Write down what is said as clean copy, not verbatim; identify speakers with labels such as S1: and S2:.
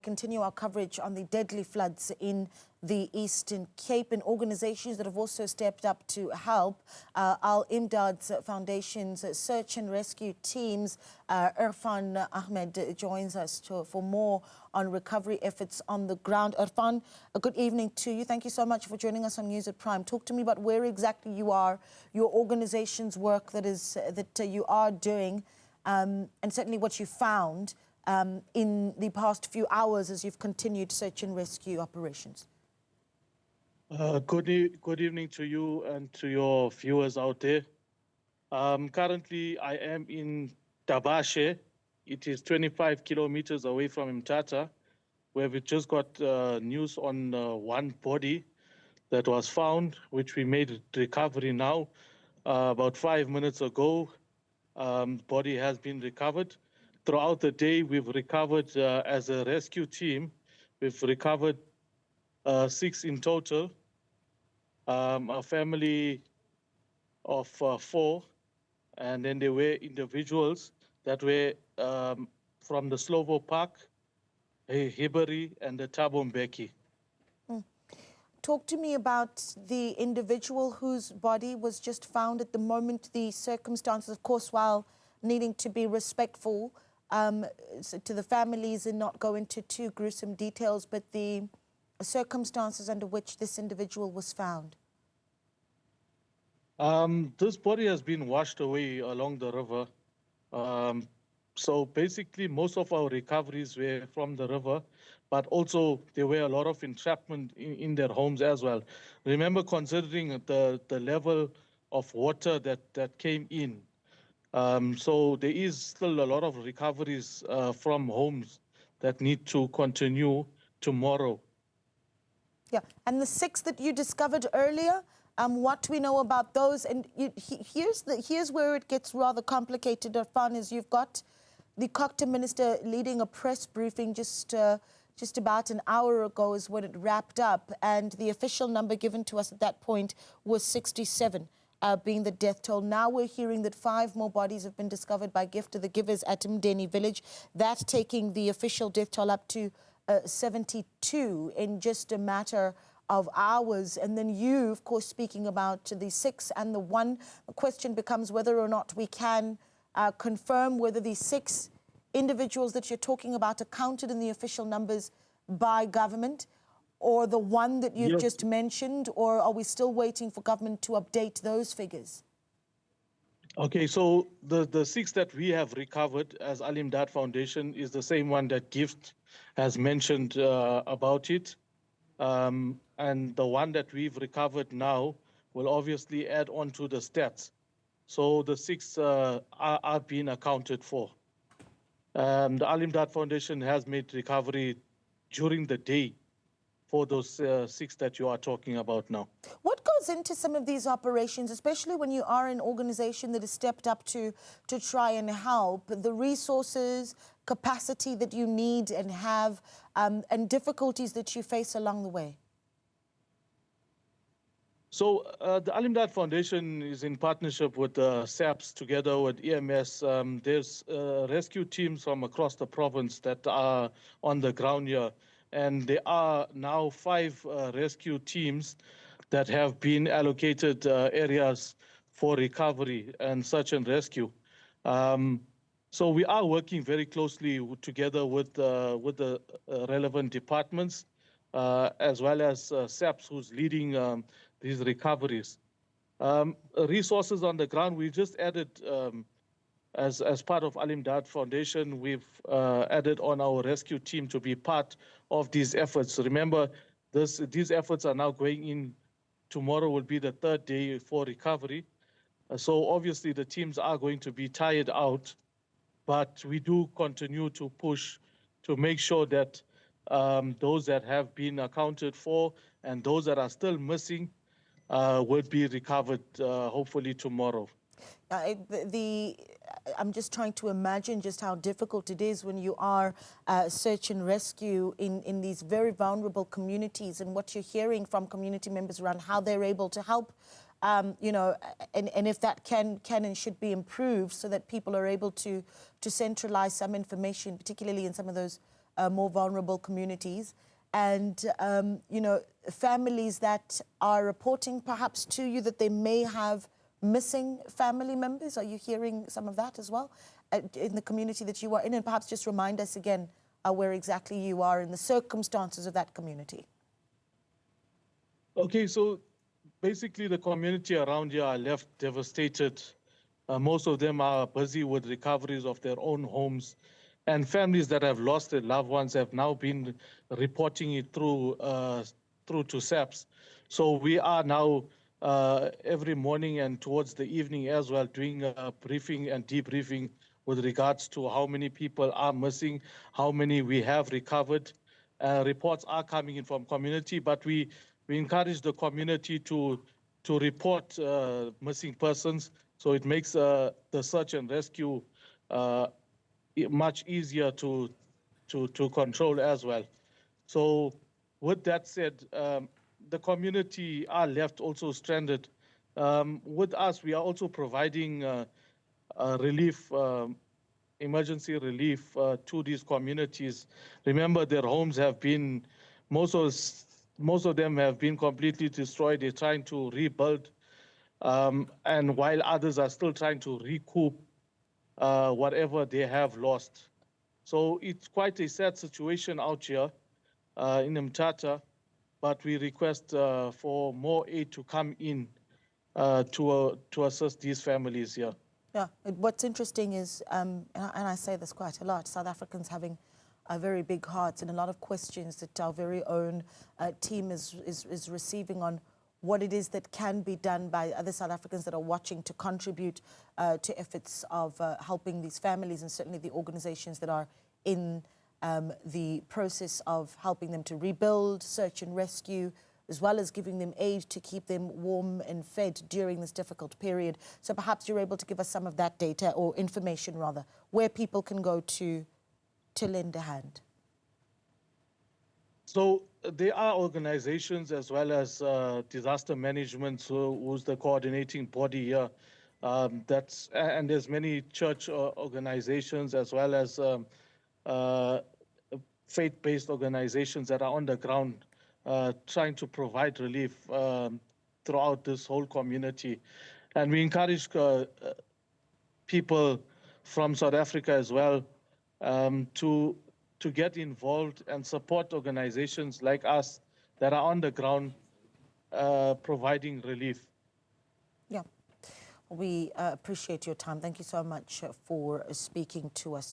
S1: Continue our coverage on the deadly floods in the Eastern Cape and organizations that have also stepped up to help. Al-Imdaad Foundation's search and rescue teams. Irfaan Ahmad joins us for more on recovery efforts on the ground. Irfaan, a good evening to you. Thank you so much for joining us on News at Prime. Talk to me about where exactly you are, your organization's work that you are doing, and certainly what you found in the past few hours as you've continued search and rescue operations.
S2: Good evening to you and to your viewers out there. Currently, I am in Tabashe. It is 25 kilometers away from Mthatha, where we just got news on one body that was found, which we made recovery now. About 5 minutes ago, body has been recovered. Throughout the day, we've recovered, as a rescue team, we've recovered 6 in total. A family of 4, and then there were individuals that were from the Slovo Park, Hibari, and the Thabo Mbeki.
S1: Talk to me about the individual whose body was just found at the moment, the circumstances, of course, while needing to be respectful to the families and not go into too gruesome details, but the circumstances under which this individual was found.
S2: This body has been washed away along the river. So basically, most of our recoveries were from the river, but also there were a lot of entrapment in their homes as well. Remember, considering the level of water that came in, so there is still a lot of recoveries from homes that need to continue tomorrow.
S1: Yeah, and the 6 that you discovered earlier, what do we know about those? And here's where it gets rather complicated, Irfaan, is you've got the Cocta minister leading a press briefing just about an hour ago is when it wrapped up, and the official number given to us at that point was 67. Being the death toll. Now we're hearing that 5 more bodies have been discovered by Gift of the Givers at Mdeni village. That taking the official death toll up to 72 in just a matter of hours. And then you, of course, speaking about the 6 and the 1. The question becomes whether or not we can confirm whether the 6 individuals that you're talking about are counted in the official numbers by government, or the 1 that you've just mentioned, or are we still waiting for government to update those figures?
S2: Okay, so the 6 that we have recovered as Al-Imdaad Foundation is the same one that Gift has mentioned about it. And the 1 that we've recovered now will obviously add on to the stats. So the 6 are being accounted for. The Al-Imdaad Foundation has made recovery during the day for those 6 that you are talking about now.
S1: What goes into some of these operations, especially when you are an organization that has stepped up to try and help, the resources, capacity that you need and have, and difficulties that you face along the way?
S2: So the Al-Imdaad Foundation is in partnership with SAPS together with EMS. There's rescue teams from across the province that are on the ground here. And there are now 5 rescue teams that have been allocated areas for recovery and search and rescue. So we are working very closely together with the relevant departments, as well as SAPS, who's leading these recoveries. Resources on the ground, we just added, as part of Al-Imdaad Foundation, we've added on our rescue team to be part of these efforts. Remember, these efforts are now going in. Tomorrow will be the 3rd day for recovery. So obviously the teams are going to be tired out, but we do continue to push to make sure that those that have been accounted for and those that are still missing will be recovered hopefully tomorrow.
S1: I'm just trying to imagine just how difficult it is when you are search and rescue in these very vulnerable communities, and what you're hearing from community members around how they're able to help, you know, and if that can and should be improved so that people are able to centralize some information, particularly in some of those more vulnerable communities. And, you know, families that are reporting perhaps to you that they may have missing family members. Are you hearing some of that as well in the community that you are in? And perhaps just remind us again where exactly you are in the circumstances of that community.
S2: Okay, so basically the community around here are left devastated. Most of them are busy with recoveries of their own homes, and families that have lost their loved ones have now been reporting it through to SAPS. So we are now every morning and towards the evening as well doing a briefing and debriefing with regards to how many people are missing, how many we have recovered. Reports are coming in from community, but we encourage the community to report missing persons, so it makes the search and rescue much easier to control as well. So with that said, the community are left also stranded. With us, we are also providing relief, emergency relief to these communities. Remember, their homes have been, most of them have been completely destroyed. They're trying to rebuild, and while others are still trying to recoup whatever they have lost. So it's quite a sad situation out here in Mthatha, but we request for more aid to come in to assist these families here.
S1: Yeah, what's interesting is, and I say this quite a lot, South Africans having very big hearts and a lot of questions that our very own team is receiving on what it is that can be done by other South Africans that are watching to contribute to efforts of helping these families, and certainly the organizations that are in the process of helping them to rebuild, search and rescue, as well as giving them aid to keep them warm and fed during this difficult period. So perhaps you're able to give us some of that data, or information rather, where people can go to lend a hand.
S2: So there are organizations as well as disaster management, who's the coordinating body here. And there's many church organizations as well as faith-based organizations that are on the ground trying to provide relief throughout this whole community. And we encourage people from South Africa as well to get involved and support organizations like us that are on the ground providing relief.
S1: Yeah, we appreciate your time. Thank you so much for speaking to us.